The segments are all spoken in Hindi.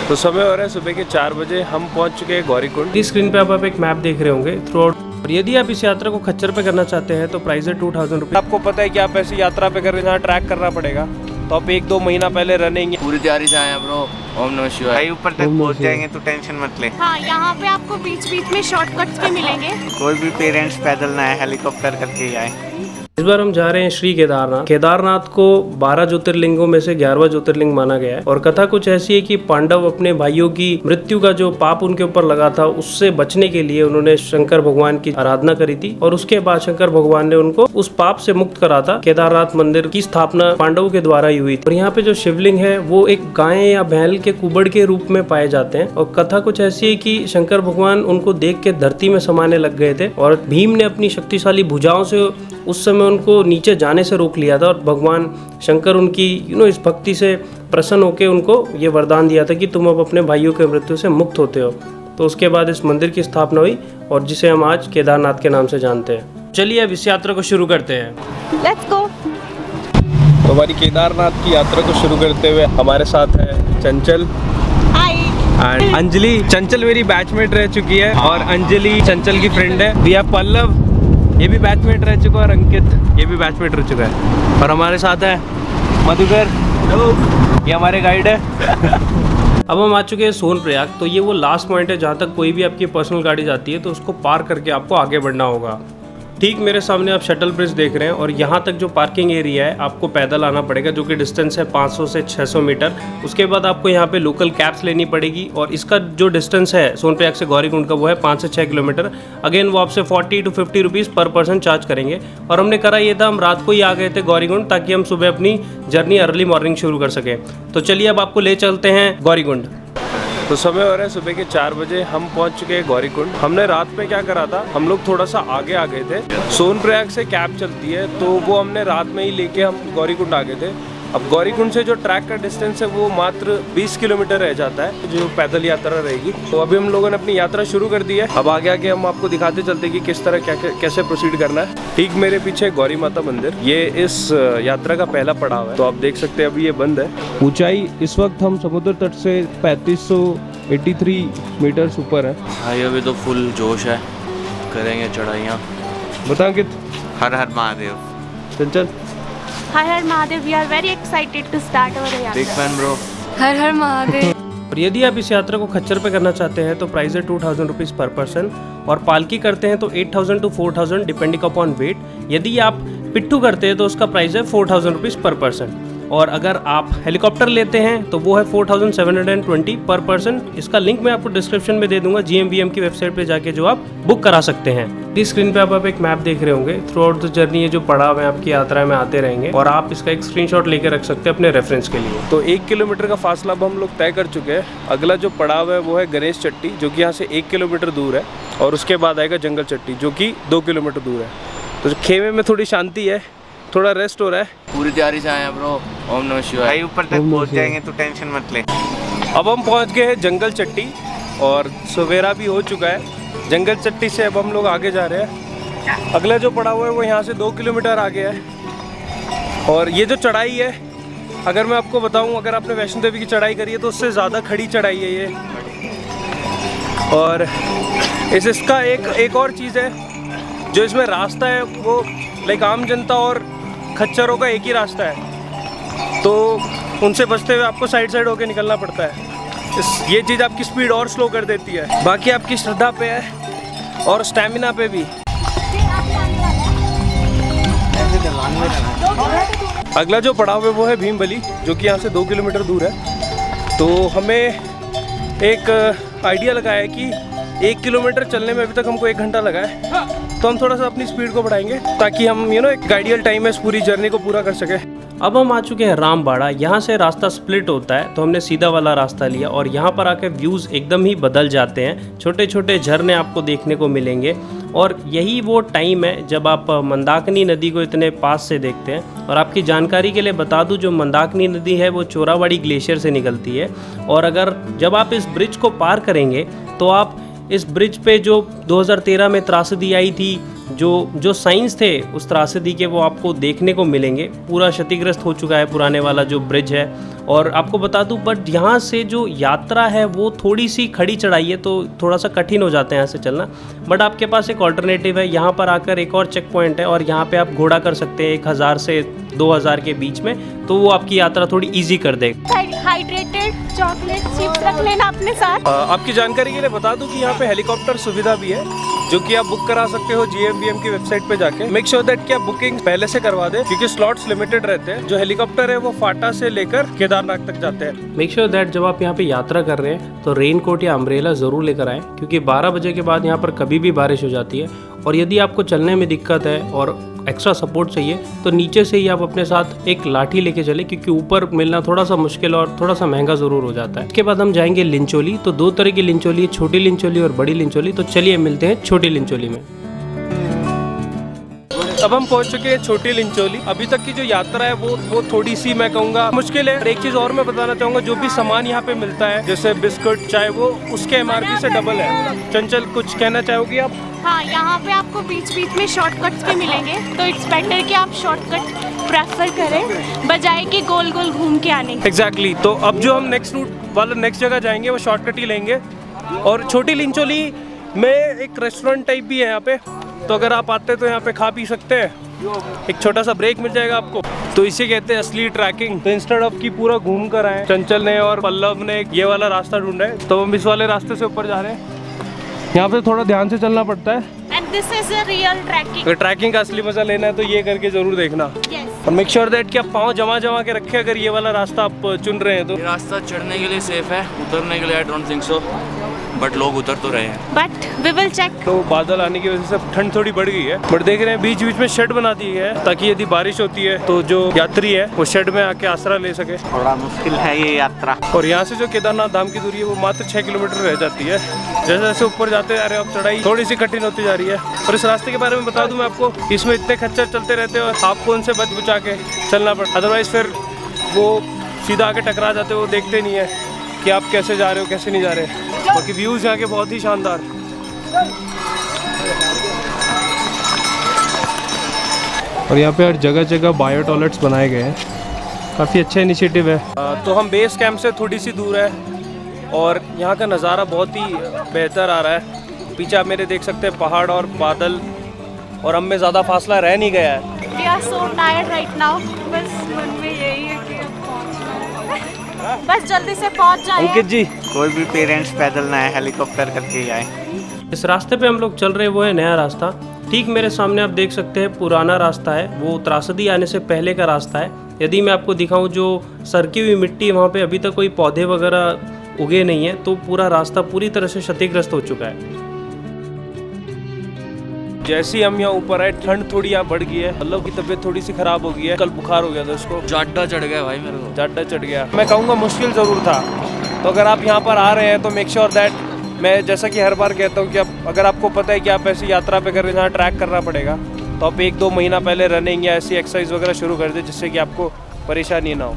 तो समय हो रहा है सुबह के 4 बजे, हम पहुंच चुके हैं गौरीकुंड। इस स्क्रीन पे आप एक मैप देख रहे होंगे थ्रू आउट। और यदि आप इस यात्रा को खच्चर पे करना चाहते हैं तो प्राइस है 2000 रुपये। आपको पता है कि आप ऐसी यात्रा पे कर रहे हैं जहाँ ट्रैक करना पड़ेगा, तो आप 1-2 महीना पहले रनिंग पूरी तैयारी से आए हैं ब्रो। ओम नमः शिवाय। भाई ऊपर तक पहुंच जाएंगे तो टेंशन मत ले। हाँ, यहाँ पे आपको बीच बीच में शॉर्टकट्स भी मिलेंगे। कोई भी पेरेंट्स पैदल ना आए, हेलीकॉप्टर करके ही आए। इस बार हम जा रहे हैं श्री केदारनाथ। केदारनाथ को 12 ज्योतिर्लिंगों में से 11वां ज्योतिर्लिंग माना गया है। और कथा कुछ ऐसी है कि पांडव अपने भाइयों की मृत्यु का जो पाप उनके ऊपर लगा था, उससे बचने के लिए उन्होंने शंकर भगवान की आराधना करी थी। और उसके बाद शंकर भगवान ने उनको उस पाप से मुक्त करा था। केदारनाथ मंदिर की स्थापना पांडवों के द्वारा ही हुई थी। और यहाँ पे जो शिवलिंग है वो एक गाय या बैल के कुबड़ के रूप में पाए जाते हैं। और कथा कुछ ऐसी है कि शंकर भगवान उनको देख के धरती में समाने लग गए थे और भीम ने अपनी शक्तिशाली भुजाओं से उस समय उनको नीचे जाने से रोक लिया था। और भगवान शंकर उनकी इस भक्ति से प्रसन्न होकर उनको ये वरदान दिया था कि तुम अब अपने भाइयों के मृत्यु से मुक्त होते हो। तो उसके बाद इस मंदिर की स्थापना हुई और जिसे हम आज केदारनाथ के नाम से जानते हैं। चलिए अब इस यात्रा को शुरू करते हैं। Let's go. तो हमारी केदारनाथ की यात्रा को शुरू करते हुए हमारे साथ है चंचल एंड अंजलि। चंचल मेरी बैचमेट रह चुकी है और अंजलि चंचल की फ्रेंड है। वी हैव पल्लव, ये भी बैचमेट रह चुका है, और अंकित ये भी बैचमेट रह चुका है। और हमारे साथ है मधुकर, ये हमारे गाइड है। अब हम आ चुके हैं सोनप्रयाग। तो ये वो लास्ट पॉइंट है जहाँ तक कोई भी आपकी पर्सनल गाड़ी जाती है तो उसको पार करके आपको आगे बढ़ना होगा। ठीक मेरे सामने आप शटल ब्रिज देख रहे हैं और यहाँ तक जो पार्किंग एरिया है आपको पैदल आना पड़ेगा, जो कि डिस्टेंस है 500 से 600 मीटर। उसके बाद आपको यहाँ पे लोकल कैब्स लेनी पड़ेगी और इसका जो डिस्टेंस है सोनप्रयाग से गौरीकुंड का वो है 5 से 6 किलोमीटर। अगेन वो आपसे 40 to 50 रुपीज़ पर पर्सन चार्ज करेंगे। और हमने करा ये था, हम रात को ही आ गए थे गौरीकुंड ताकि हम सुबह अपनी जर्नी अर्ली मॉर्निंग शुरू कर सकें। तो चलिए अब आपको ले चलते हैं गौरीकुंड। तो समय हो रहा है सुबह के 4 बजे, हम पहुंच चुके हैं गौरीकुंड। हमने रात में क्या करा था, हम लोग थोड़ा सा आगे आ गए थे। सोनप्रयाग से कैब चलती है तो वो हमने रात में ही लेके हम गौरीकुंड आ गए थे। अब गौरीकुंड से जो ट्रैक का डिस्टेंस है वो मात्र 20 किलोमीटर रह जाता है, जो पैदल यात्रा रहेगी। तो अभी हम लोगों ने अपनी यात्रा शुरू कर दी है। अब आगे आगे हम आपको दिखाते चलते कि किस तरह कैसे प्रोसीड करना है। ठीक मेरे पीछे गौरी माता मंदिर, ये इस यात्रा का पहला पड़ाव है। तो आप देख सकते हैं अभी ये बंद है। ऊंचाई इस वक्त हम समुद्र तट से 3583 मीटर ऊपर है। भाई अभी तो फुल जोश है, करेंगे चढ़ाइयाँ। बताओ कि हर हर महादेव। चंचल हर हर Mahadev. We are very excited to start our big yatra. Fan bro. हर हर महादेव। और यदि आप इस यात्रा को खच्चर पे करना चाहते हैं तो प्राइस है 2000 रुपीज़ पर पर्सन। और पालकी करते हैं तो 8000 to 4000 डिपेंडिंग अपॉन वेट। यदि आप पिट्ठू करते हैं तो उसका प्राइस है 4000 रुपीज़ पर पर्सन। और अगर आप हेलीकॉप्टर लेते हैं तो वो है 4720 पर पर्सन। इसका लिंक मैं आपको डिस्क्रिप्शन में दे दूंगा, GMVM की वेबसाइट पे जाके जो आप बुक करा सकते हैं। इस स्क्रीन पे आप एक मैप देख रहे होंगे। थ्रू आउट द जर्नी ये जो पड़ाव है आपकी यात्रा में आते रहेंगे और आप इसका एक स्क्रीनशॉट लेके रख सकते हैं अपने रेफरेंस के लिए। तो 1 किलोमीटर का फासला अब हम लोग तय कर चुके हैं। अगला जो पड़ाव है वो है गणेश चट्टी, जो कि यहाँ से 1 किलोमीटर दूर है। और उसके बाद आएगा जंगल चट्टी, जो कि 2 किलोमीटर दूर है। तो खेमे में थोड़ी शांति है, थोड़ा रेस्ट हो रहा है। पूरी तैयारी से आए हैं ब्रो। ओम नमः शिवाय। भाई ऊपर तक पहुंच जाएंगे तो टेंशन मत ले। अब हम पहुंच गए हैं जंगल चट्टी और सवेरा भी हो चुका है। जंगल चट्टी से अब हम लोग आगे जा रहे हैं। अगला जो पड़ा हुआ है वो यहाँ से 2 किलोमीटर आगे है। और ये जो चढ़ाई है, अगर मैं आपको बताऊं, अगर आपने वैष्णो देवी की चढ़ाई करी है तो उससे ज़्यादा खड़ी चढ़ाई है ये। और इसका एक और चीज़ है, जो इसमें रास्ता है वो लाइक आम जनता और खच्चरों का एक ही रास्ता है, तो उनसे बचते हुए आपको साइड होके निकलना पड़ता है। ये चीज़ आपकी स्पीड और स्लो कर देती है। बाकी आपकी श्रद्धा पे है और स्टैमिना पे भी। अगला जो पड़ाव है वो है भीमबली, जो कि यहाँ से 2 किलोमीटर दूर है। तो हमें एक आइडिया लगाया है कि 1 किलोमीटर चलने में अभी तक हमको 1 घंटा लगा है, तो हम थोड़ा सा अपनी स्पीड को बढ़ाएंगे ताकि हम एक आइडियल टाइम में इस पूरी जर्नी को पूरा कर सके। अब हम आ चुके हैं रामबाड़ा। यहाँ से रास्ता स्प्लिट होता है तो हमने सीधा वाला रास्ता लिया और यहाँ पर आके व्यूज़ एकदम ही बदल जाते हैं। छोटे छोटे झरने आपको देखने को मिलेंगे और यही वो टाइम है जब आप मंदाकिनी नदी को इतने पास से देखते हैं। और आपकी जानकारी के लिए बता दूं, जो मंदाकिनी नदी है वो चोराबाड़ी ग्लेशियर से निकलती है। और जब आप इस ब्रिज को पार करेंगे तो आप इस ब्रिज पे जो 2013 में त्रासदी आई थी, जो साइंस थे उस त्रासदी के वो आपको देखने को मिलेंगे। पूरा क्षतिग्रस्त हो चुका है पुराने वाला जो ब्रिज है। और आपको बता दूं बट यहाँ से जो यात्रा है वो थोड़ी सी खड़ी चढ़ाई है, तो थोड़ा सा कठिन हो जाता है यहाँ से चलना। बट आपके पास एक ऑल्टरनेटिव है, यहाँ पर आकर एक और चेक पॉइंट है और यहाँ पे आप घोड़ा कर सकते हैं 1000 से 2000 के बीच में, तो वो आपकी यात्रा थोड़ी ईजी कर देगा। हाइड्रेटेड चॉकलेट चिप्स रख लेना अपने साथ। आपकी जानकारी के लिए बता दूं कि यहाँ पे हेलीकॉप्टर सुविधा भी है, जो कि आप बुक करा सकते हो GMBM की वेबसाइट पे जाके। मेक श्योर दैट कि आप बुकिंग पहले से करवा दें, क्योंकि स्लॉट्स लिमिटेड रहते हैं। जो हेलीकॉप्टर है वो फाटा से लेकर केदारनाथ तक जाते हैं। मेक श्योर दैट जब आप यहाँ पे यात्रा कर रहे हैं तो रेनकोट या अम्ब्रेला ज़रूर लेकर आएँ, क्योंकि 12 बजे के बाद यहाँ पर कभी भी बारिश हो जाती है। और यदि आपको चलने में दिक्कत है और एक्स्ट्रा सपोर्ट चाहिए तो नीचे से ही आप अपने साथ एक लाठी लेके चले, क्योंकि ऊपर मिलना थोड़ा सा मुश्किल और थोड़ा सा महंगा ज़रूर हो जाता है। इसके बाद हम जाएंगे लिंचोली। तो 2 तरह की लिंचोली, छोटी लिंचोली और बड़ी लिंचोली। तो चलिए मिलते हैं छोटी लिंचोली में। अब हम पहुंच चुके हैं छोटी लिंचोली। अभी तक की जो यात्रा है वो थोड़ी सी मैं कहूँगा मुश्किल है। एक चीज़ और मैं बताना चाहूँगा, जो भी सामान यहाँ पे मिलता है जैसे बिस्कुट चाय, वो उसके MRP से डबल है। चंचल कुछ कहना चाहोगी आप? हाँ, यहाँ पे आपको बीच बीच में शॉर्टकट्स भी मिलेंगे, तो इट्स बेटर कि आप शॉर्टकट प्रेफर करें बजाय कि गोल गोल घूम के आने। एग्जैक्टली। तो अब जो हम नेक्स्ट रूट वाला नेक्स्ट जगह जाएंगे वो शॉर्टकट ही लेंगे। और छोटी लिंचोली में एक रेस्टोरेंट टाइप भी है यहाँ पे, तो अगर आप आते हैं तो यहाँ पे खा पी सकते हैं। एक छोटा सा ब्रेक मिल जाएगा आपको। तो इसे कहते हैं असली ट्रैकिंग। तो इंस्टेड ऑफ की पूरा घूम कर आए, चंचल ने और पल्लव ने ये वाला रास्ता ढूंढा है, तो हम इस वाले रास्ते से ऊपर जा रहे हैं। यहाँ पे थोड़ा ध्यान से चलना पड़ता है। And this is a real trekking. अगर ट्रैकिंग का असली मजा लेना है तो ये करके जरूर देखना। यस। और मेक श्योर दैट कि आप पाँव जमा के रखें अगर ये वाला रास्ता आप चुन रहे हैं तो। ये रास्ता चढ़ने के लिए सेफ है, उतरने के लिए I don't think so, but लोग उतर तो रहे हैं। But we will check. तो बादल आने की वजह से ठंड थोड़ी बढ़ गई है, बट देख रहे हैं बीच बीच में शेड बना दी है, ताकि यदि बारिश होती है तो जो यात्री है वो शेड में आके आसरा ले सके। थोड़ा मुश्किल है ये यात्रा। और यहाँ से जो केदारनाथ धाम की दूरी है वो मात्र 6 किलोमीटर रह जाती है। जैसे जैसे ऊपर जाते जा रहे हैं अब चढ़ाई थोड़ी सी कठिन होती जा रही है। और इस रास्ते के बारे में बता दूं मैं आपको, इसमें इतने खच्चर चलते रहते हैं और आपको उनसे बच बचा के चलना पड़ता, अदरवाइज फिर वो सीधा आके टकरा जाते हैं। वो देखते नहीं है कि आप कैसे जा रहे हो कैसे नहीं जा रहे। बाकी व्यूज़ यहाँ के बहुत ही शानदार। और यहाँ पे हर जगह जगह बायो टॉयलेट्स बनाए गए हैं, काफ़ी अच्छा इनिशिएटिव है। तो हम बेस कैंप से थोड़ी सी दूर है और यहाँ का नज़ारा बहुत ही बेहतर आ रहा है। पीछे आप मेरे देख सकते हैं पहाड़ और बादल, और हम में ज़्यादा फासला रह नहीं गया है। We are so tired right now. बस मन में यही है कि अब पहुंचना है। बस जल्दी से पहुंच जाए। अंकित जी, कोई भी पेरेंट्स पैदल ना आए, हेलीकॉप्टर करके ही आए। इस रास्ते पे हम लोग चल रहे हैं वो है नया रास्ता। ठीक मेरे सामने आप देख सकते हैं पुराना रास्ता है, वो त्रासदी आने से पहले का रास्ता है। यदि मैं आपको दिखाऊं जो सरकी हुई मिट्टी है वहाँ पे अभी तक कोई पौधे वगैरह उगे नहीं है, तो पूरा रास्ता पूरी तरह से क्षतिग्रस्त हो चुका है। जैसे ही हम यहाँ ऊपर आए ठंड थोड़ी यहाँ बढ़ गई है। पल्लव की तबीयत थोड़ी सी खराब हो गई है, कल बुखार हो गया था उसको, जाड्डा चढ़ गया भाई मेरे को। जाड्डा चढ़ गया। मैं कहूँगा मुश्किल ज़रूर था। तो अगर आप यहाँ पर आ रहे हैं तो मेक श्योर दैट, मैं जैसा कि हर बार कहता हूँ कि अगर आपको पता है कि आप ऐसी यात्रा पे कर रहे हैं जहाँ ट्रैक करना पड़ेगा, तो आप 1-2 महीना पहले रनिंग या ऐसी एक्सरसाइज वगैरह शुरू कर दें, जिससे कि आपको परेशानी ना हो।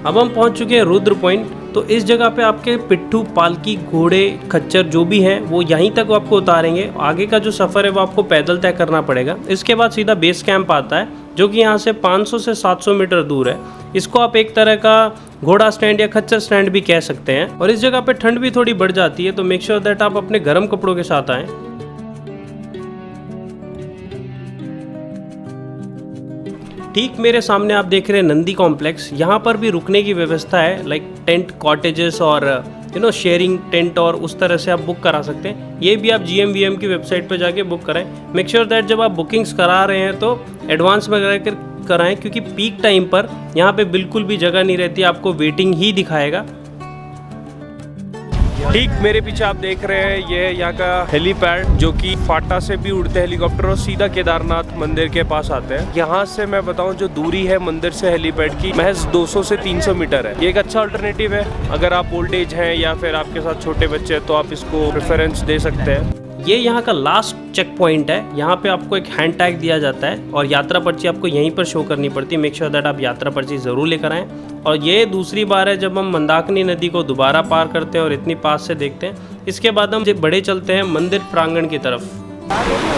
अब हम पहुंच चुके हैं रुद्र पॉइंट। तो इस जगह पे आपके पिट्ठू, पालकी, घोड़े, खच्चर जो भी हैं वो यहीं तक आपको उतारेंगे। आगे का जो सफ़र है वो आपको पैदल तय करना पड़ेगा। इसके बाद सीधा बेस कैंप आता है, जो कि यहाँ से 500 से 700 मीटर दूर है। इसको आप एक तरह का घोड़ा स्टैंड या खच्चर स्टैंड भी कह सकते हैं। और इस जगह पे ठंड भी थोड़ी बढ़ जाती है, तो मेक श्योर दैट आप अपने गर्म कपड़ों के साथ आएँ। ठीक मेरे सामने आप देख रहे हैं नंदी कॉम्प्लेक्स। यहाँ पर भी रुकने की व्यवस्था है, लाइक टेंट, कॉटेजेस और शेयरिंग टेंट, और उस तरह से आप बुक करा सकते हैं। ये भी आप GMVM की वेबसाइट पर जाके बुक कराएं। मेक श्योर दैट जब आप बुकिंग्स करा रहे हैं तो एडवांस में कराएं, क्योंकि पीक टाइम पर यहाँ पे बिल्कुल भी जगह नहीं रहती, आपको वेटिंग ही दिखाएगा। ठीक मेरे पीछे आप देख रहे हैं ये यहाँ का हेलीपैड, जो कि फाटा से भी उड़ते हेलीकॉप्टर और सीधा केदारनाथ मंदिर के पास आते हैं। यहाँ से मैं बताऊँ जो दूरी है मंदिर से हेलीपैड की महज 200 से 300 मीटर है। ये एक अच्छा अल्टरनेटिव है। अगर आप ओल्ड एज हैं या फिर आपके साथ छोटे बच्चे हैं तो आप इसको प्रेफरेंस दे सकते हैं। ये यहाँ का लास्ट चेक पॉइंट है। यहाँ पे आपको एक हैंड टैग दिया जाता है और यात्रा पर्ची आपको यहीं पर शो करनी पड़ती है। मेक श्योर दैट आप यात्रा पर्ची ज़रूर लेकर आएँ। और ये दूसरी बार है जब हम मंदाकिनी नदी को दोबारा पार करते हैं और इतनी पास से देखते हैं। इसके बाद हम बड़े चलते हैं मंदिर प्रांगण की तरफ।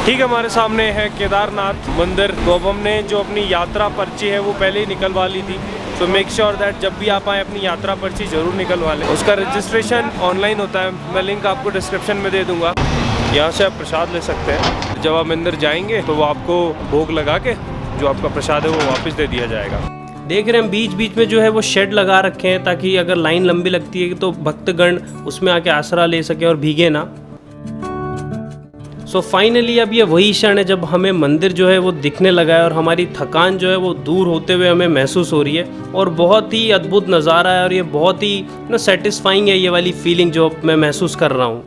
ठीक है, हमारे सामने है केदारनाथ मंदिर। तो अब हमने जो अपनी यात्रा पर्ची है वो पहले ही निकलवा ली थी। तो मेक श्योर दैट जब भी आप आए अपनी यात्रा पर्ची ज़रूर निकलवा लें। उसका रजिस्ट्रेशन ऑनलाइन होता है, मैं लिंक आपको डिस्क्रिप्शन में दे दूँगा। यहाँ से आप प्रसाद ले सकते हैं। जब आप मंदिर जाएंगे तो वो आपको भोग लगा के जो आपका प्रसाद है वो वापस दे दिया जाएगा। देख रहे हैं बीच बीच में जो है वो शेड लगा रखे हैं ताकि अगर लाइन लंबी लगती है तो भक्तगण उसमें आके आसरा ले सके और भीगे ना। सो फाइनली अब ये वही क्षण है जब हमें मंदिर जो है वो दिखने लगा है और हमारी थकान जो है वो दूर होते हुए हमें महसूस हो रही है। और बहुत ही अद्भुत नज़ारा है और ये बहुत ही सेटिस्फाइंग है ये वाली फीलिंग जो मैं महसूस कर रहा हूँ।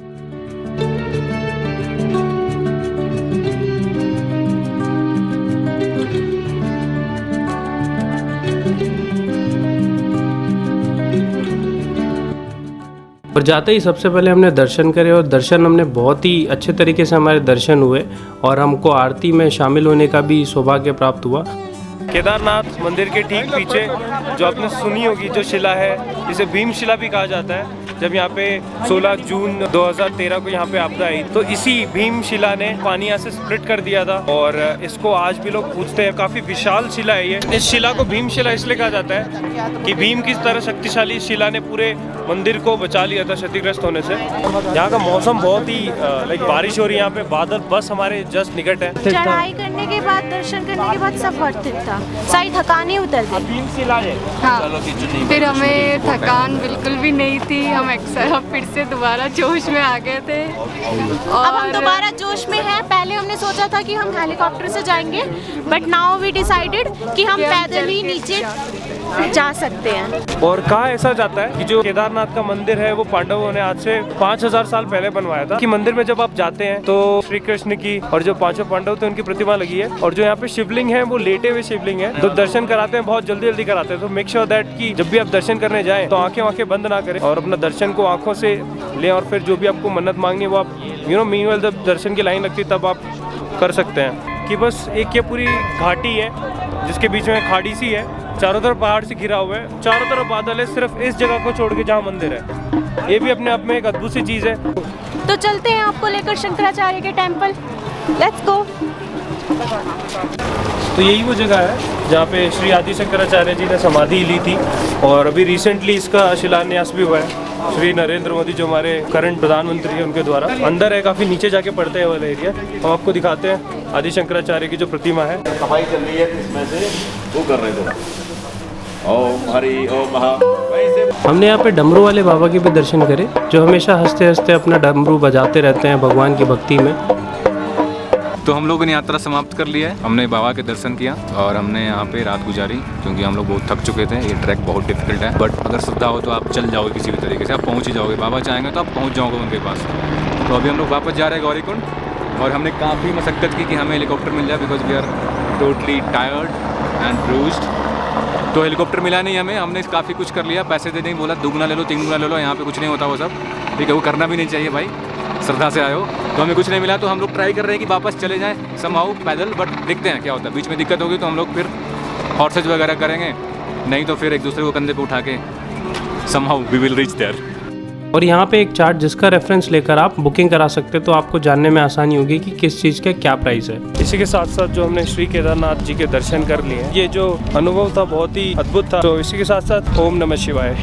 और जाते ही सबसे पहले हमने दर्शन करे और दर्शन हमने बहुत ही अच्छे तरीके से हमारे दर्शन हुए और हमको आरती में शामिल होने का भी सौभाग्य प्राप्त हुआ। केदारनाथ मंदिर के ठीक पीछे जो आपने सुनी होगी जो शिला है, इसे भीम शिला भी कहा जाता है। जब यहाँ पे 16 जून 2013 को यहाँ पे आपदा आई तो इसी भीम शिला ने पानी यहाँ से स्प्लिट कर दिया था और इसको आज भी लोग पूछते हैं। काफ़ी विशाल शिला है ये। इस शिला को भीम शिला इसलिए कहा जाता है कि भीम किस तरह शक्तिशाली शिला ने पूरे मंदिर को बचा लिया था क्षतिग्रस्त होने से। यहाँ का मौसम बहुत ही लाइक बारिश हो रही है। यहाँ पे बादल बस हमारे जस्ट निकट है। चढ़ाई करने के बाद, दर्शन करने के बाद सब वर्थ इट था। सारी थकान ही उतर गई। हाँ, फिर हमें थकान बिल्कुल भी नहीं थी। हम फिर से दोबारा जोश में आ गए थे। अब हम दोबारा जोश में हैं। पहले हमने सोचा था कि हम हेलीकॉप्टर से जाएंगे, बट नाउ वी डिसाइडेड कि हम पैदल ही नीचे जा सकते हैं। और कहा ऐसा जाता है कि जो केदारनाथ का मंदिर है वो पांडवों ने आज से 5000 साल पहले बनवाया था। कि मंदिर में जब आप जाते हैं तो श्री कृष्ण की और जो 5 पांडव थे उनकी प्रतिमा लगी है और जो यहाँ पे शिवलिंग है वो लेटे हुए शिवलिंग है। तो दर्शन कराते हैं, बहुत जल्दी जल्दी कराते हैं। तो मेक श्योर दैट कि जब भी आप दर्शन करने जाएं तो आंखें बंद ना करें और अपना दर्शन को आंखों से लें। और फिर जो भी आपको मन्नत मांगनी है वो आप मीनवाइल जब दर्शन की लाइन लगती है तब आप कर सकते हैं। कि बस एक ये पूरी घाटी है जिसके बीच में खाड़ी सी है, चारों तरफ पहाड़ से घिरा हुआ है, चारों तरफ बादल है, सिर्फ इस जगह को छोड़ के जहाँ मंदिर है। ये भी अपने आप में एक अद्भुत सी चीज़ है। तो चलते हैं आपको लेकर शंकराचार्य के टेम्पल। Let's go. तो यही वो जगह है जहाँ पे श्री आदि शंकराचार्य जी ने समाधि ली थी और अभी रिसेंटली इसका शिलान्यास भी हुआ है श्री नरेंद्र मोदी जो हमारे करंट प्रधानमंत्री हैं उनके द्वारा। अंदर है, काफ़ी नीचे जाके पड़ते हैं वाला एरिया। हम आपको दिखाते हैं आदि शंकराचार्य की जो प्रतिमा है। सफाई चल रही है इसमें से वो कर रहे थे। ओम हरि ओम महा। हमने यहाँ पे डमरू वाले बाबा के भी दर्शन करे जो हमेशा हंसते हंसते अपना डमरू बजाते रहते हैं भगवान की भक्ति में। तो हम लोगों ने यात्रा समाप्त कर लिया है। हमने बाबा के दर्शन किया और हमने यहाँ पे रात गुजारी क्योंकि हम लोग बहुत थक चुके थे। ये ट्रैक बहुत डिफिकल्ट है, बट अगर श्रद्धा हो तो आप चल जाओगे किसी भी तरीके से, आप पहुँच ही जाओगे। बाबा चाहेंगे तो आप पहुँच जाओगे उनके पास। तो अभी हम लोग वापस जा रहे हैं गौरीकुंड और हमने काफ़ी मशक्क़त की कि हमें हेलीकॉप्टर मिल जाए because we are totally tired and bruised. तो हेलीकॉप्टर मिला नहीं हमें। हमने काफ़ी कुछ कर लिया, पैसे दे देंगे, बोला 2 गुना ले लो 3 गुना ले लो। यहाँ पे कुछ नहीं होता वो सब, ठीक है। वो करना भी नहीं चाहिए भाई, श्रद्धा से आयो। तो हमें कुछ नहीं मिला तो हम लोग ट्राई कर रहे हैं कि वापस चले जाएं समहाउ पैदल, बट देखते हैं क्या होता है। बीच में दिक्कत होगी तो हम लोग फिर हॉर्सेज वगैरह करेंगे, नहीं तो फिर एक दूसरे को कंधे पे उठा के somehow we will reach there. और यहाँ पे एक चार्ट जिसका रेफरेंस लेकर आप बुकिंग करा सकते हैं तो आपको जानने में आसानी होगी कि किस चीज़ का क्या प्राइस है। इसी के साथ साथ जो हमने श्री केदारनाथ जी के दर्शन कर लिए, ये जो अनुभव था बहुत ही अद्भुत था। तो इसी के साथ साथ ओम नमः शिवाय।